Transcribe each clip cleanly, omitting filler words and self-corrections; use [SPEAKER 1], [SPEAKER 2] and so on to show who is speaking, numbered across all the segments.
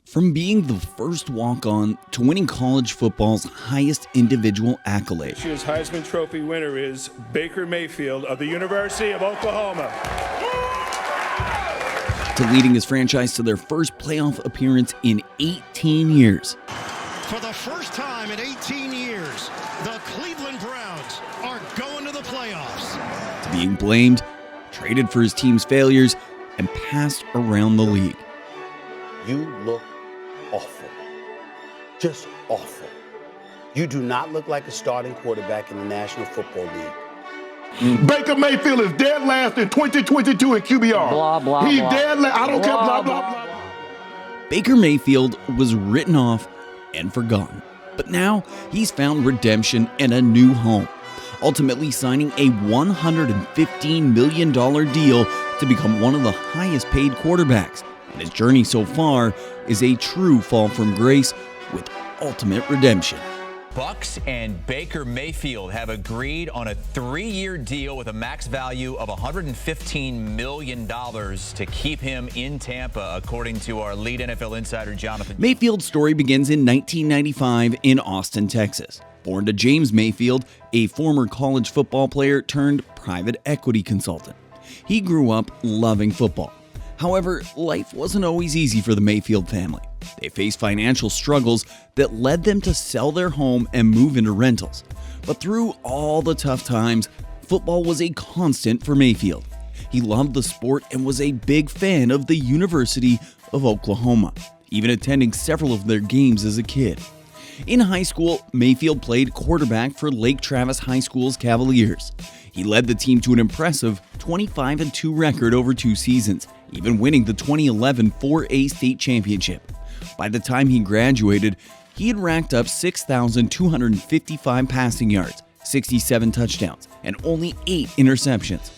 [SPEAKER 1] From being the first walk-on to winning college football's highest individual accolade.
[SPEAKER 2] This year's Heisman Trophy winner is Baker Mayfield of the University of Oklahoma.
[SPEAKER 1] To leading his franchise to their first playoff appearance in 18 years.
[SPEAKER 3] For the first time in 18 years, the Cleveland Browns are going to the playoffs.
[SPEAKER 1] To being blamed, traded for his team's failures, and passed around the league.
[SPEAKER 4] You look awful. Just awful. You do not look like a starting quarterback in the National Football League.
[SPEAKER 5] Baker Mayfield is dead last in 2022 in QBR.
[SPEAKER 6] Blah, blah,
[SPEAKER 5] He's
[SPEAKER 6] blah.
[SPEAKER 5] dead last. I don't care,
[SPEAKER 6] Blah,
[SPEAKER 5] blah,
[SPEAKER 6] blah,
[SPEAKER 5] blah, blah.
[SPEAKER 1] Baker Mayfield was written off and forgotten. But now he's found redemption and a new home, ultimately signing a $115 million deal to become one of the highest paid quarterbacks. And his journey so far is a true fall from grace with ultimate redemption.
[SPEAKER 7] Bucks and Baker Mayfield have agreed on a 3-year deal with a max value of $115 million to keep him in Tampa, according to our lead NFL insider, Jonathan.
[SPEAKER 1] Mayfield's story begins in 1995 in Austin, Texas. Born to James Mayfield, a former college football player turned private equity consultant. He grew up loving football. However, life wasn't always easy for the Mayfield family. They faced financial struggles that led them to sell their home and move into rentals. But through all the tough times, football was a constant for Mayfield. He loved the sport and was a big fan of the University of Oklahoma, even attending several of their games as a kid. In high school, Mayfield played quarterback for Lake Travis High School's Cavaliers. He led the team to an impressive 25-2 record over 2 seasons, even winning the 2011 4A state championship. By the time he graduated, he had racked up 6,255 passing yards, 67 touchdowns, and only 8 interceptions.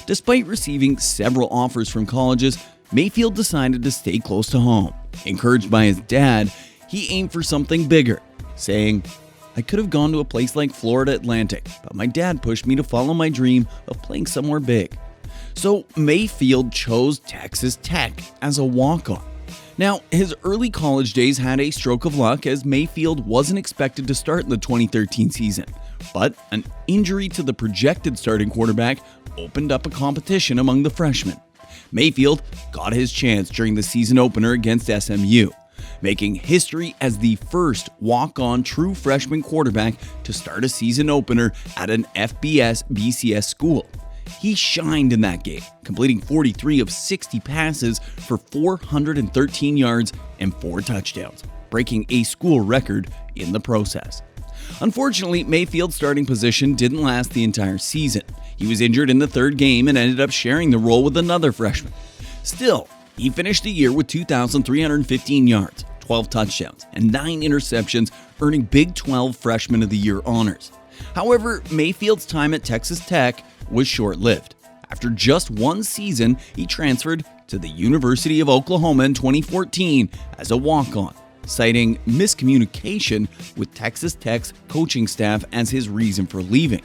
[SPEAKER 1] Despite receiving several offers from colleges, Mayfield decided to stay close to home. Encouraged by his dad, he aimed for something bigger, saying, "I could have gone to a place like Florida Atlantic, but my dad pushed me to follow my dream of playing somewhere big." So Mayfield chose Texas Tech as a walk-on. Now, his early college days had a stroke of luck as Mayfield wasn't expected to start in the 2013 season, but an injury to the projected starting quarterback opened up a competition among the freshmen. Mayfield got his chance during the season opener against SMU, making history as the first walk-on true freshman quarterback to start a season opener at an FBS BCS school. He shined in that game, completing 43 of 60 passes for 413 yards and 4 touchdowns, breaking a school record in the process. Unfortunately, Mayfield's starting position didn't last the entire season. He was injured in the 3rd game and ended up sharing the role with another freshman. Still, he finished the year with 2,315 yards, 12 touchdowns, and 9 interceptions, earning Big 12 Freshman of the Year honors. However, Mayfield's time at Texas Tech was short-lived. After just 1 season, he transferred to the University of Oklahoma in 2014 as a walk-on, citing miscommunication with Texas Tech's coaching staff as his reason for leaving.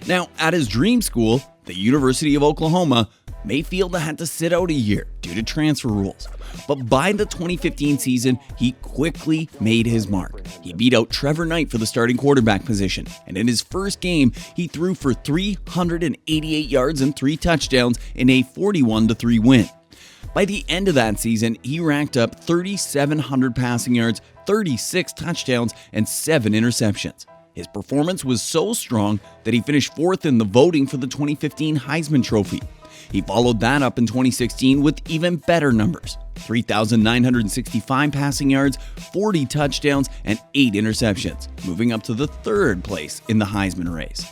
[SPEAKER 1] Now, at his dream school, the University of Oklahoma, Mayfield had to sit out a year due to transfer rules. But by the 2015 season, he quickly made his mark. He beat out Trevor Knight for the starting quarterback position, and in his first game, he threw for 388 yards and 3 touchdowns in a 41-3 win. By the end of that season, he racked up 3,700 passing yards, 36 touchdowns, and 7 interceptions. His performance was so strong that he finished 4th in the voting for the 2015 Heisman Trophy. He followed that up in 2016 with even better numbers: 3,965 passing yards, 40 touchdowns, and 8 interceptions, moving up to the 3rd place in the Heisman race.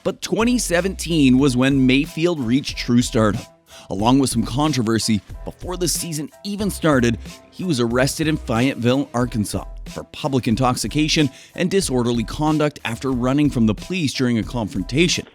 [SPEAKER 1] But 2017 was when Mayfield reached true stardom. Along with some controversy, before the season even started, he was arrested in Fayetteville, Arkansas, for public intoxication and disorderly conduct after running from the police during a confrontation.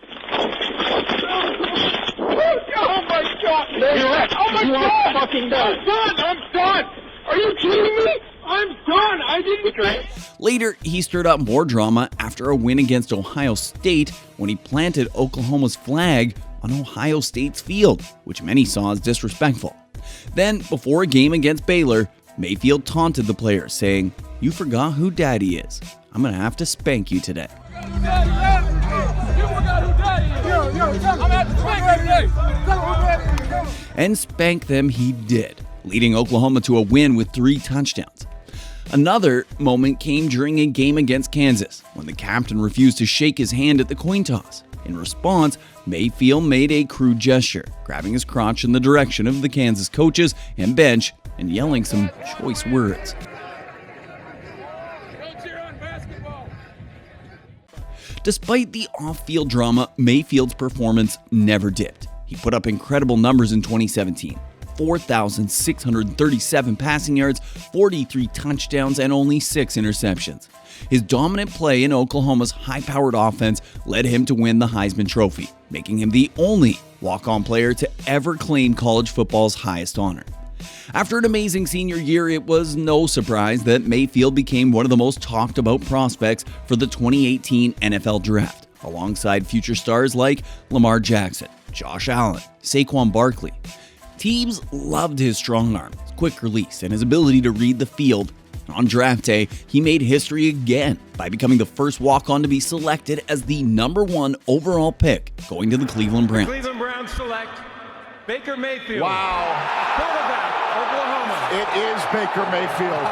[SPEAKER 6] Oh my God! Fucking done. I'm done! Are you kidding me? I'm done! I didn't...
[SPEAKER 1] Later, he stirred up more drama after a win against Ohio State when he planted Oklahoma's flag on Ohio State's field, which many saw as disrespectful. Then, before a game against Baylor, Mayfield taunted the players, saying, "You forgot who daddy is. I'm going to have to spank you today." And spank them he did, leading Oklahoma to a win with 3 touchdowns. Another moment came during a game against Kansas, when the captain refused to shake his hand at the coin toss. In response, Mayfield made a crude gesture, grabbing his crotch in the direction of the Kansas coaches and bench and yelling some choice words. Despite the off-field drama, Mayfield's performance never dipped. He put up incredible numbers in 2017. 4,637 passing yards, 43 touchdowns, and only 6 interceptions. His dominant play in Oklahoma's high-powered offense led him to win the Heisman Trophy, making him the only walk-on player to ever claim college football's highest honor. After an amazing senior year, it was no surprise that Mayfield became one of the most talked-about prospects for the 2018 NFL Draft, alongside future stars like Lamar Jackson, Josh Allen, Saquon Barkley. Teams loved his strong arm, his quick release, and his ability to read the field. On draft day, he made history again by becoming the first walk-on to be selected as the #1 overall pick, going to the Cleveland Browns.
[SPEAKER 2] Cleveland Browns select Baker Mayfield.
[SPEAKER 5] Wow.
[SPEAKER 2] Quarterback, Oklahoma.
[SPEAKER 5] It is Baker Mayfield.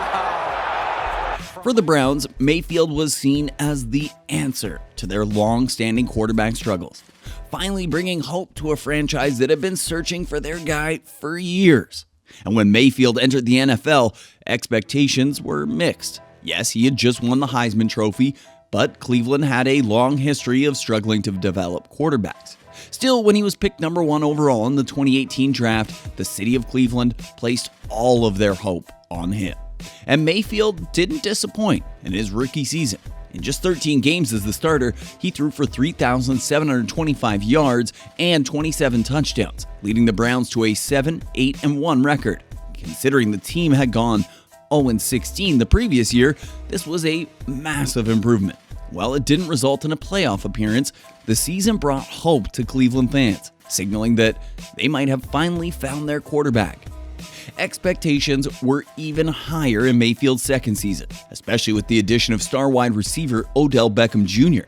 [SPEAKER 1] For the Browns, Mayfield was seen as the answer to their long-standing quarterback struggles, finally bringing hope to a franchise that had been searching for their guy for years. And when Mayfield entered the NFL, expectations were mixed. Yes, he had just won the Heisman Trophy, but Cleveland had a long history of struggling to develop quarterbacks. Still, when he was picked #1 overall in the 2018 draft, the city of Cleveland placed all of their hope on him. And Mayfield didn't disappoint in his rookie season. In just 13 games as the starter, he threw for 3,725 yards and 27 touchdowns, leading the Browns to a 7-8-1 record. Considering the team had gone 0-16 the previous year, this was a massive improvement. While it didn't result in a playoff appearance, the season brought hope to Cleveland fans, signaling that they might have finally found their quarterback. Expectations were even higher in Mayfield's second season, especially with the addition of star wide receiver Odell Beckham Jr.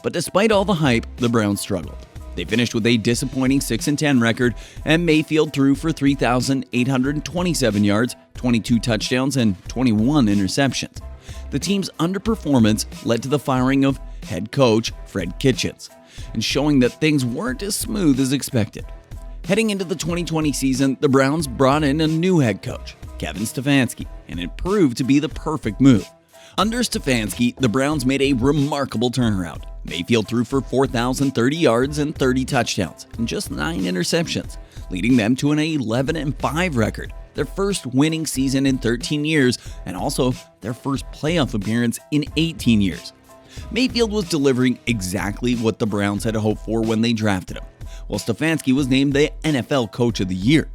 [SPEAKER 1] But despite all the hype, the Browns struggled. They finished with a disappointing 6-10 record, and Mayfield threw for 3,827 yards, 22 touchdowns, and 21 interceptions. The team's underperformance led to the firing of head coach Fred Kitchens, and showing that things weren't as smooth as expected. Heading into the 2020 season, the Browns brought in a new head coach, Kevin Stefanski, and it proved to be the perfect move. Under Stefanski, the Browns made a remarkable turnaround. Mayfield threw for 4,030 yards and 30 touchdowns, and just 9 interceptions, leading them to an 11-5 record, their first winning season in 13 years, and also their first playoff appearance in 18 years. Mayfield was delivering exactly what the Browns had hoped for when they drafted him, while Stefanski was named the NFL Coach of the Year.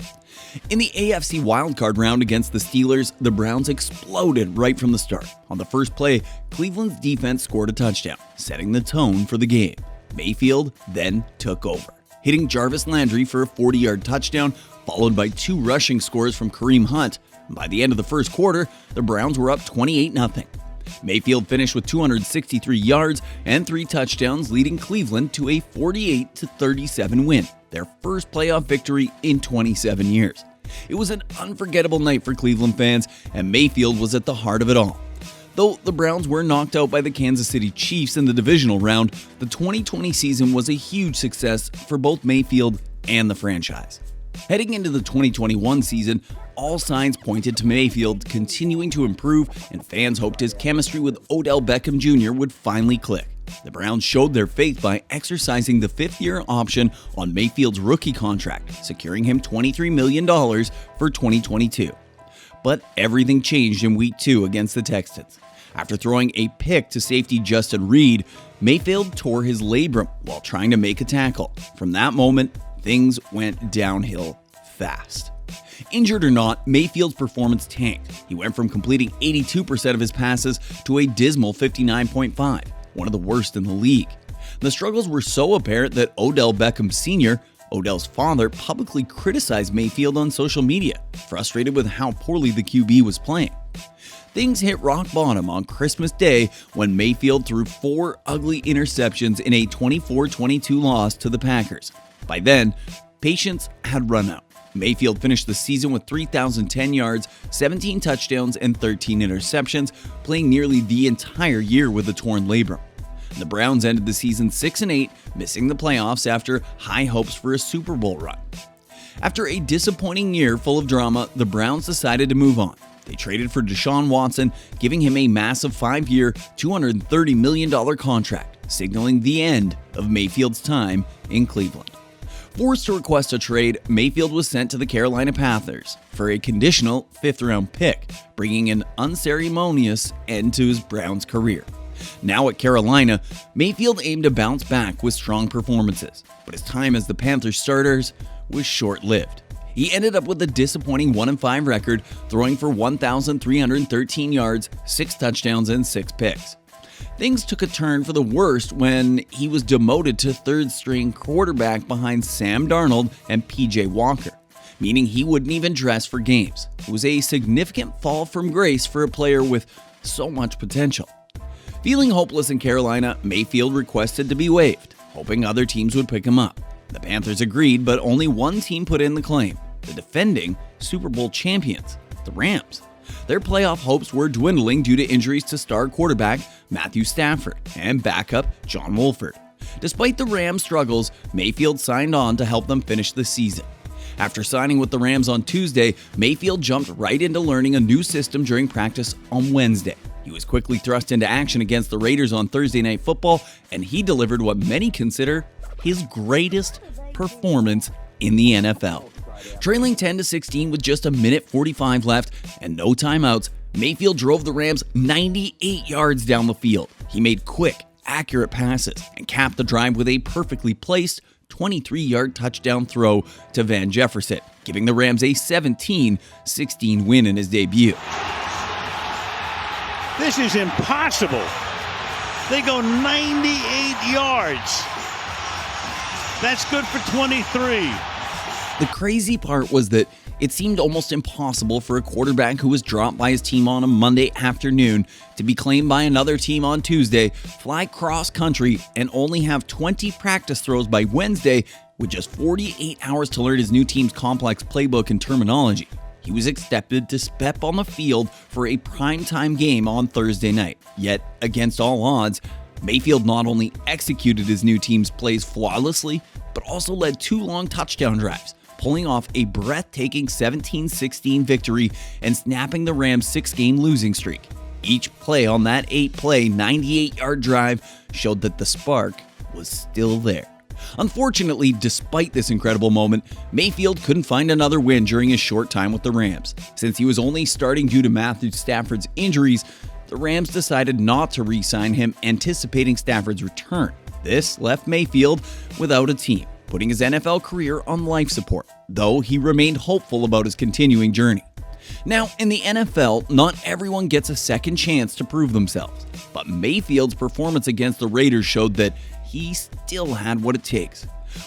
[SPEAKER 1] In the AFC wildcard round against the Steelers, the Browns exploded right from the start. On the first play, Cleveland's defense scored a touchdown, setting the tone for the game. Mayfield then took over, hitting Jarvis Landry for a 40-yard touchdown, followed by 2 rushing scores from Kareem Hunt. By the end of the first quarter, the Browns were up 28-0. Mayfield finished with 263 yards and 3 touchdowns, leading Cleveland to a 48-37 win, their first playoff victory in 27 years. It was an unforgettable night for Cleveland fans, and Mayfield was at the heart of it all. Though the Browns were knocked out by the Kansas City Chiefs in the divisional round, the 2020 season was a huge success for both Mayfield and the franchise. Heading into the 2021 season, all signs pointed to Mayfield continuing to improve, and fans hoped his chemistry with Odell Beckham Jr. would finally click. The Browns showed their faith by exercising the 5th-year option on Mayfield's rookie contract, securing him $23 million for 2022. But everything changed in Week 2 against the Texans. After throwing a pick to safety Justin Reed, Mayfield tore his labrum while trying to make a tackle. From that moment, things went downhill fast. Injured or not, Mayfield's performance tanked. He went from completing 82% of his passes to a dismal 59.5%, one of the worst in the league. The struggles were so apparent that Odell Beckham Sr., Odell's father publicly criticized Mayfield on social media, frustrated with how poorly the QB was playing. Things hit rock bottom on Christmas Day when Mayfield threw 4 ugly interceptions in a 24-22 loss to the Packers. By then, patience had run out. Mayfield finished the season with 3,010 yards, 17 touchdowns, and 13 interceptions, playing nearly the entire year with a torn labrum. The Browns ended the season 6-8, missing the playoffs after high hopes for a Super Bowl run. After a disappointing year full of drama, the Browns decided to move on. They traded for Deshaun Watson, giving him a massive 5-year, $230 million contract, signaling the end of Mayfield's time in Cleveland. Forced to request a trade, Mayfield was sent to the Carolina Panthers for a conditional 5th-round pick, bringing an unceremonious end to his Browns career. Now at Carolina, Mayfield aimed to bounce back with strong performances, but his time as the Panthers starters was short-lived. He ended up with a disappointing 1-5 record, throwing for 1,313 yards, 6 touchdowns, and 6 picks. Things took a turn for the worst when he was demoted to third-string quarterback behind Sam Darnold and P.J. Walker, meaning he wouldn't even dress for games. It was a significant fall from grace for a player with so much potential. Feeling hopeless in Carolina, Mayfield requested to be waived, hoping other teams would pick him up. The Panthers agreed, but only one team put in the claim: the defending Super Bowl champions, the Rams. Their playoff hopes were dwindling due to injuries to star quarterback Matthew Stafford and backup John Wolford. Despite the Rams' struggles, Mayfield signed on to help them finish the season. After signing with the Rams on Tuesday, Mayfield jumped right into learning a new system during practice on Wednesday. He was quickly thrust into action against the Raiders on Thursday Night Football, and he delivered what many consider his greatest performance in the NFL. Trailing 10-16 with just 1:45 left and no timeouts, Mayfield drove the Rams 98 yards down the field. He made quick, accurate passes and capped the drive with a perfectly placed 23-yard touchdown throw to Van Jefferson, giving the Rams a 17-16 win in his debut.
[SPEAKER 8] This is impossible. They go 98 yards. That's good for 23.
[SPEAKER 1] The crazy part was that it seemed almost impossible for a quarterback who was dropped by his team on a Monday afternoon to be claimed by another team on Tuesday, fly cross-country, and only have 20 practice throws by Wednesday with just 48 hours to learn his new team's complex playbook and terminology. He was expected to step on the field for a primetime game on Thursday night. Yet, against all odds, Mayfield not only executed his new team's plays flawlessly, but also led 2 long touchdown drives, pulling off a breathtaking 17-16 victory and snapping the Rams' 6-game losing streak. Each play on that 8-play, 98-yard drive showed that the spark was still there. Unfortunately, despite this incredible moment, Mayfield couldn't find another win during his short time with the Rams. Since he was only starting due to Matthew Stafford's injuries, the Rams decided not to re-sign him, anticipating Stafford's return. This left Mayfield without a team, putting his NFL career on life support, though he remained hopeful about his continuing journey. Now, in the NFL, not everyone gets a second chance to prove themselves, but Mayfield's performance against the Raiders showed that he still had what it takes.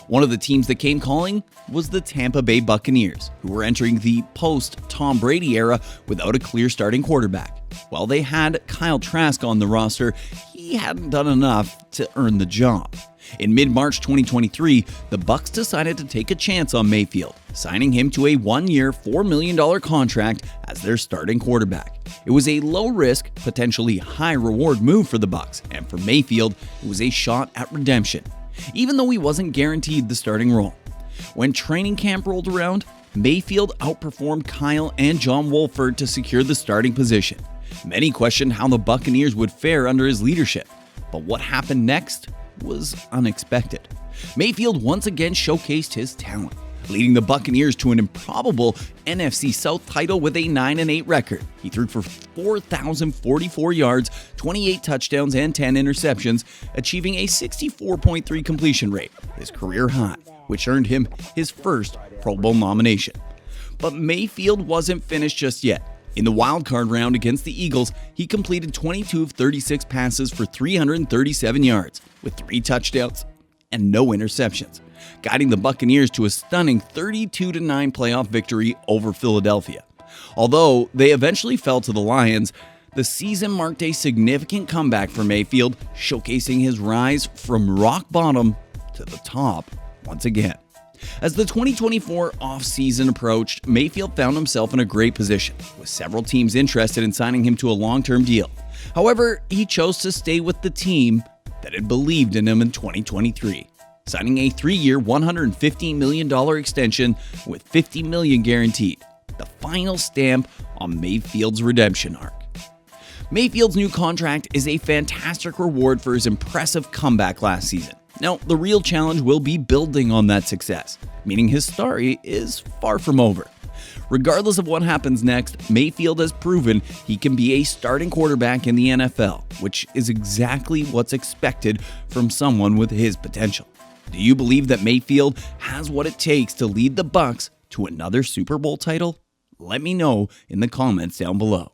[SPEAKER 1] One of the teams that came calling was the Tampa Bay Buccaneers, who were entering the post-Tom Brady era without a clear starting quarterback. While they had Kyle Trask on the roster, he hadn't done enough to earn the job. In mid-March 2023, the Bucs decided to take a chance on Mayfield, signing him to a 1-year, $4 million contract as their starting quarterback. It was a low-risk, potentially high-reward move for the Bucs, and for Mayfield, it was a shot at redemption, even though he wasn't guaranteed the starting role. When training camp rolled around, Mayfield outperformed Kyle and John Wolford to secure the starting position. Many questioned how the Buccaneers would fare under his leadership, but what happened next was unexpected. Mayfield once again showcased his talent, leading the Buccaneers to an improbable NFC South title with a 9-8 record. He threw for 4,044 yards, 28 touchdowns, and 10 interceptions, achieving a 64.3 completion rate, his career high, which earned him his first Pro Bowl nomination. But Mayfield wasn't finished just yet. In the wildcard round against the Eagles, he completed 22 of 36 passes for 337 yards, with 3 touchdowns and no interceptions. guiding the Buccaneers to a stunning 32-9 playoff victory over Philadelphia. Although they eventually fell to the Lions, the season marked a significant comeback for Mayfield, showcasing his rise from rock bottom to the top once again. As the 2024 offseason approached, Mayfield found himself in a great position, with several teams interested in signing him to a long-term deal. However, he chose to stay with the team that had believed in him in 2023, signing a 3-year, $115 million extension with $50 million guaranteed, the final stamp on Mayfield's redemption arc. Mayfield's new contract is a fantastic reward for his impressive comeback last season. Now, the real challenge will be building on that success, meaning his story is far from over. Regardless of what happens next, Mayfield has proven he can be a starting quarterback in the NFL, which is exactly what's expected from someone with his potential. Do you believe that Mayfield has what it takes to lead the Bucs to another Super Bowl title? Let me know in the comments down below.